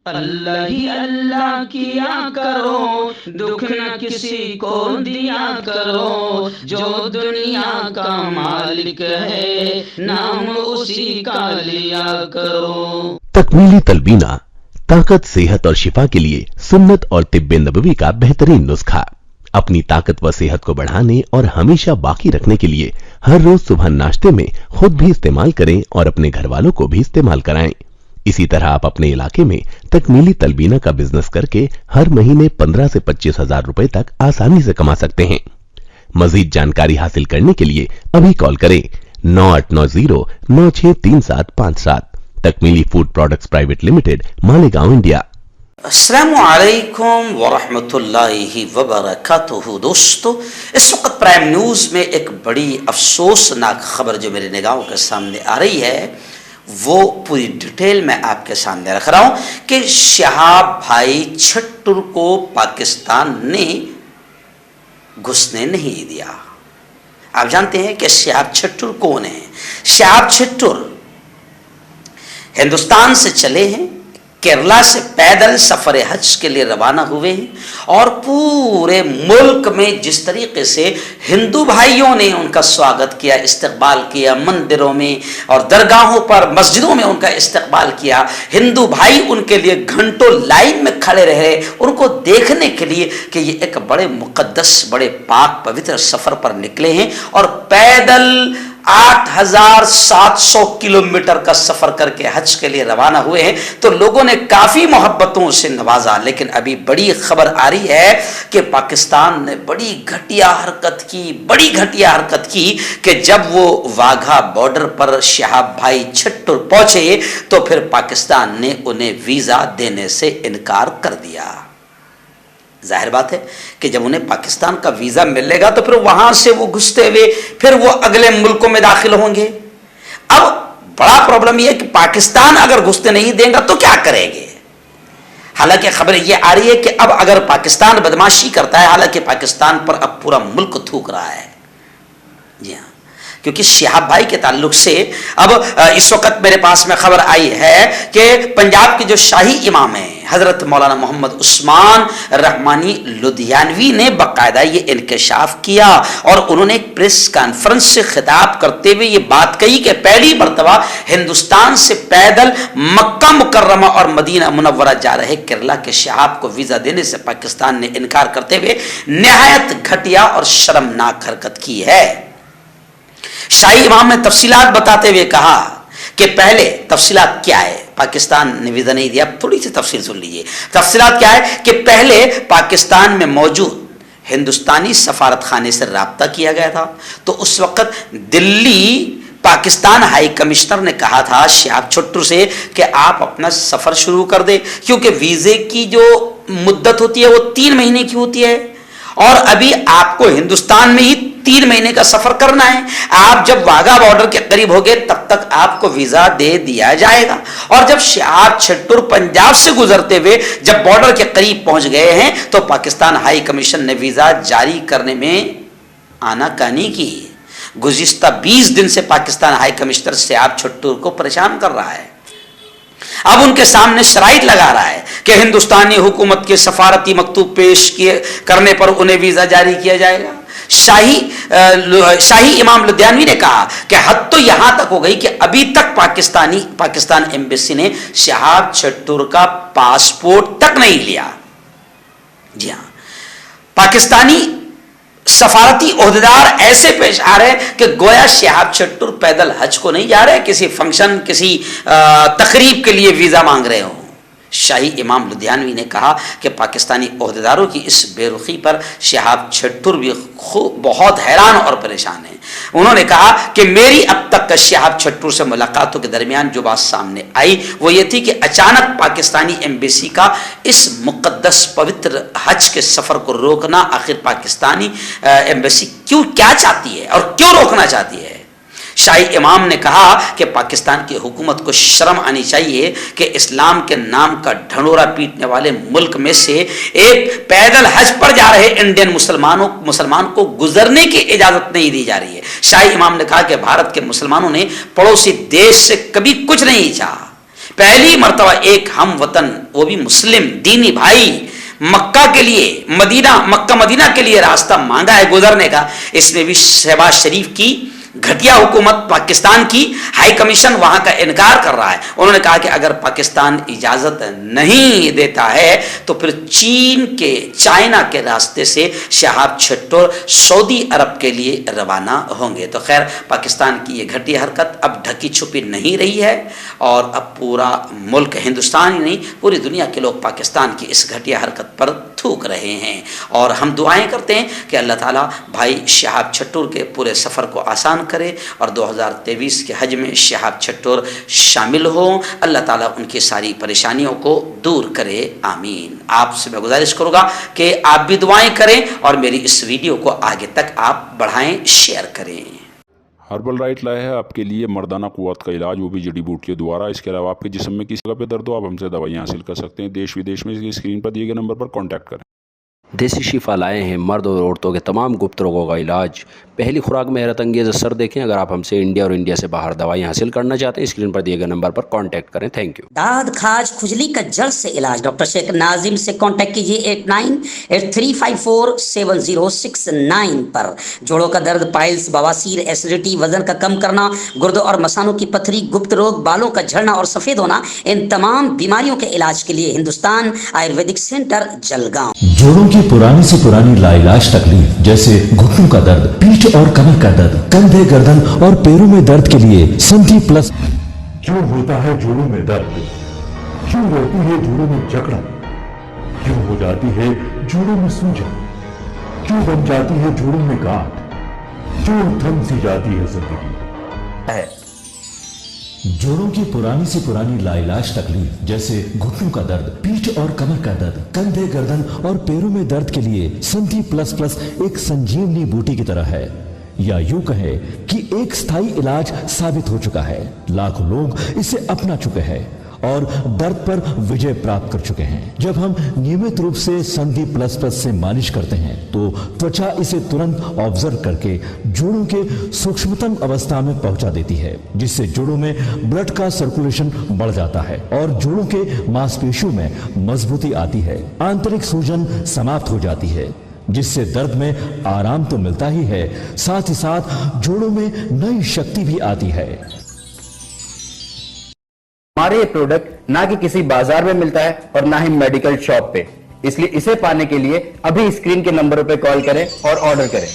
اللہ ہی اللہ کیا کرو، دکھ نہ کسی کو دیا کرو، جو دنیا کا مالک ہے نام اسی کا لیا کرو۔ تکمیلی تلبینہ طاقت، صحت اور شفا کے لیے سنت اور طب نبوی کا بہترین نسخہ۔ اپنی طاقت و صحت کو بڑھانے اور ہمیشہ باقی رکھنے کے لیے ہر روز صبح ناشتے میں خود بھی استعمال کریں اور اپنے گھر والوں کو بھی استعمال کرائیں۔ اسی طرح آپ اپنے علاقے میں تکمیلی تلبینہ کا بزنس کر کے ہر مہینے 15 سے 25 ہزار روپے تک آسانی سے کما سکتے ہیں۔ مزید جانکاری حاصل کرنے کے لیے ابھی کال کریں 9890963757۔ تکمیلی food products private limited, Malegaon, India. السلام علیکم ورحمۃ اللہ وبرکاتہ۔ دوستو، اس وقت پرائم نیوز میں ایک بڑی افسوسناک خبر جو میرے نگاہوں کے سامنے آ رہی ہے، وہ پوری ڈیٹیل میں آپ کے سامنے رکھ رہا ہوں کہ شہاب بھائی چھٹر کو پاکستان نے گھسنے نہیں دیا۔ آپ جانتے ہیں کہ شہاب چھٹر کون ہیں؟ شہاب چھٹر ہندوستان سے چلے ہیں، کیرلا سے پیدل سفر حج کے لیے روانہ ہوئے ہیں، اور پورے ملک میں جس طریقے سے ہندو بھائیوں نے ان کا سواگت کیا، استقبال کیا، مندروں میں اور درگاہوں پر، مسجدوں میں ان کا استقبال کیا، ہندو بھائی ان کے لیے گھنٹوں لائن میں کھڑے رہے ان کو دیکھنے کے لیے کہ یہ ایک بڑے مقدس، بڑے پاک پوتر سفر پر نکلے ہیں، اور پیدل 8700 کلومیٹر کا سفر کر کے حج کے لیے روانہ ہوئے ہیں۔ تو لوگوں نے کافی محبتوں سے نوازا، لیکن ابھی بڑی خبر آ رہی ہے کہ پاکستان نے بڑی گھٹیا حرکت کی کہ جب وہ واگھا بارڈر پر شہاب بھائی چھٹر پہنچے تو پھر پاکستان نے انہیں ویزا دینے سے انکار کر دیا۔ ظاہر بات ہے کہ جب انہیں پاکستان کا ویزا ملے گا تو پھر وہاں سے وہ گھستے ہوئے پھر وہ اگلے ملکوں میں داخل ہوں گے۔ اب بڑا پرابلم یہ ہے کہ پاکستان اگر گھستے نہیں دیں گا تو کیا کریں گے؟ حالانکہ خبر یہ آ رہی ہے کہ اب اگر پاکستان بدماشی کرتا ہے، حالانکہ پاکستان پر اب پورا ملک تھوک رہا ہے، جی ہاں، کیونکہ شہاب بھائی کے تعلق سے اب اس وقت میرے پاس میں خبر آئی ہے کہ پنجاب کے جو شاہی امام ہیں حضرت مولانا محمد عثمان رحمانی لدھیانوی نے باقاعدہ یہ انکشاف کیا، اور انہوں نے ایک پریس کانفرنس سے خطاب کرتے ہوئے یہ بات کہی کہ پہلی مرتبہ ہندوستان سے پیدل مکہ مکرمہ اور مدینہ منورہ جا رہے کیرلا کے شہاب کو ویزا دینے سے پاکستان نے انکار کرتے ہوئے نہایت گھٹیا اور شرمناک حرکت کی ہے۔ شاہی امام نے تفصیلات بتاتے ہوئے کہا کہ پہلے تفصیلات کیا ہے، پاکستان نے ویزا نہیں دیا، تھوڑی سی تفصیل سن لیجیے۔ تفصیلات کیا ہے کہ پہلے پاکستان میں موجود ہندوستانی سفارت خانے سے رابطہ کیا گیا تھا، تو اس وقت دلی پاکستان ہائی کمشنر نے کہا تھا شہاب چھٹر سے کہ آپ اپنا سفر شروع کر دیں، کیونکہ ویزے کی جو مدت ہوتی ہے وہ 3 مہینے کی ہوتی ہے، اور ابھی آپ کو ہندوستان میں ہی 3 مہینے کا سفر کرنا ہے۔ آپ جب واگھا بارڈر کے قریب ہوگے تب تک آپ کو ویزا دے دیا جائے گا، اور جب شہاب چھٹر پنجاب سے گزرتے ہوئے جب بارڈر کے قریب پہنچ گئے ہیں تو پاکستان ہائی کمیشن نے ویزا جاری کرنے میں آناکانی کی۔ گزشتہ 20 دن سے پاکستان ہائی کمشنر شہاب چھٹر کو پریشان کر رہا ہے، اب ان کے سامنے شرائط لگا رہا ہے کہ ہندوستانی حکومت کے سفارتی مکتوب پیش کرنے پر انہیں ویزا جاری کیا جائے گا۔ شاہی امام لدھیانوی نے کہا کہ حد تو یہاں تک ہو گئی کہ ابھی تک پاکستان ایمبیسی نے شہاب چھٹر کا پاسپورٹ تک نہیں لیا۔ جی ہاں، پاکستانی سفارتی عہدیدار ایسے پیش آ رہے ہیں کہ گویا شہاب چھٹر پیدل حج کو نہیں جا رہے، کسی فنکشن، کسی تقریب کے لیے ویزا مانگ رہے ہوں۔ شاہی امام لدھیانوی نے کہا کہ پاکستانی عہدیداروں کی اس بے رخی پر شہاب چھٹر بھی بہت حیران اور پریشان ہیں۔ انہوں نے کہا کہ میری اب تک شہاب چھٹر سے ملاقاتوں کے درمیان جو بات سامنے آئی وہ یہ تھی کہ اچانک پاکستانی ایمبیسی کا اس مقدس پوتر حج کے سفر کو روکنا، آخر پاکستانی ایمبیسی کیا چاہتی ہے اور کیوں روکنا چاہتی ہے؟ شاہی امام نے کہا کہ پاکستان کی حکومت کو شرم آنی چاہیے کہ اسلام کے نام کا ڈھنڈورا پیٹنے والے ملک میں سے ایک پیدل حج پر جا رہے انڈین مسلمان کو گزرنے کی اجازت نہیں دی جا رہی ہے۔ شاہی امام نے کہا کہ بھارت کے مسلمانوں نے پڑوسی دیش سے کبھی کچھ نہیں چاہا، پہلی مرتبہ ایک ہم وطن وہ بھی مسلم دینی بھائی مکہ کے لیے مکہ مدینہ کے لیے راستہ مانگا ہے گزرنے کا. اس میں بھی شہباز شریف کی گھٹیا حکومت پاکستان کی ہائی کمیشن وہاں کا انکار کر رہا ہے. انہوں نے کہا کہ اگر پاکستان اجازت نہیں دیتا ہے تو پھر چائنا کے راستے سے شہاب چھٹور سعودی عرب کے لیے روانہ ہوں گے. تو خیر پاکستان کی یہ گھٹیا حرکت اب ڈھکی چھپی نہیں رہی ہے اور اب پورا ملک ہندوستان ہی نہیں پوری دنیا کے لوگ پاکستان کی اس گھٹیا حرکت پر تھوک رہے ہیں. اور ہم دعائیں کرتے ہیں کہ اللہ تعالیٰ بھائی شہاب چھٹور کے پورے سفر کو آسان کرے اور 2023 کے حج میں شہاب چھٹور شامل ہوں. اللہ تعالیٰ ان کی ساری پریشانیوں کو دور کرے آمین. آپ سے میں گزارش کروں گا کہ آپ بھی دعائیں کریں اور میری اس ویڈیو کو آگے تک آپ بڑھائیں شیئر کریں. ہربل رائٹ لائے ہے آپ کے لیے مردانہ قوت کا علاج وہ بھی جڑی بوٹیوں دوارا. اس کے علاوہ آپ کے جسم میں کسی جگہ پہ درد ہو آپ ہم سے دوائیاں حاصل کر سکتے ہیں. دیش ودیش میں اسکرین پر دیے گئے نمبر پر کانٹیکٹ کریں. دیسی شفا لائے ہیں مرد اور عورتوں کے تمام گپت روگوں کا علاج. پہلی خوراک میں حیرت انگیز اثر دیکھیں. اگر آپ ہم سے انڈیا اور انڈیا سے باہر دوائیں حاصل کرنا چاہتے ہیں اسکرین پر دیے گئے نمبر پر کانٹیکٹ کریں. Thank you. داد کھاج کھجلی کا جڑ سے علاج ڈاکٹر شیخ ناظم سے کانٹیکٹ کیجیے 8983547069 پر. جوڑوں کا درد، پائلس، بواسیر، ایسیڈیٹی، وزن کا کم کرنا، گردوں اور مثانوں کی پتھری، گپت روگ، بالوں کا جھڑنا اور سفید ہونا، ان تمام بیماریوں کے علاج کے لیے ہندوستان آیورویدک سینٹر جلگاؤں. جوڑوں کی پرانی سے پرانی لاعلاج تکلیف جیسے گھٹنوں کا درد، پیٹھ اور کمر کا درد، کندھے، گردن اور پیروں میں درد کے لیے سندھی پلس. کیوں ہوتا ہے جوڑوں میں درد؟ کیوں ہوتی ہے جوڑوں میں جکڑن؟ کیوں ہو جاتی ہے جوڑوں میں سوجن؟ کیوں بن جاتی ہے جوڑوں میں گاٹھ؟ کیوں تھم سی جاتی ہے زندگی؟ جوڑوں کی پرانی سے پرانی لاعلاج تکلیف جیسے گھٹنوں کا درد، پیٹھ اور کمر کا درد، کندھے، گردن اور پیروں میں درد کے لیے سندھی پلس پلس ایک سنجیونی بوٹی کی طرح ہے، یا یوں کہے کہ ایک ستھائی علاج ثابت ہو چکا ہے. لاکھوں لوگ اسے اپنا چکے ہیں اور درد پر وجے پراپت کر چکے ہیں. جب ہم نیمت روپ سے سندھی پلس پلس سے مالش کرتے ہیں تو توچا اسے ترنت آبزرو کر کے جوڑوں کے سوکشمتم اوستھا میں پہنچا دیتی ہے، جس سے جوڑوں میں بلڈ کا سرکولیشن بڑھ جاتا ہے اور جوڑوں کے ماس پیشیوں میں مضبوطی آتی ہے. آنترک سوجن سماپت ہو جاتی ہے، جس سے درد میں آرام تو ملتا ہی ہے، ساتھ ہی ساتھ جوڑوں میں نئی شکتی بھی آتی ہے. ہمارے یہ پروڈکٹ نہ کہ کسی بازار میں ملتا ہے اور نہ ہی میڈیکل شاپ پہ، اس لیے اسے پانے کے لیے ابھی اسکرین کے نمبروں پہ کال کریں اور آرڈر کریں.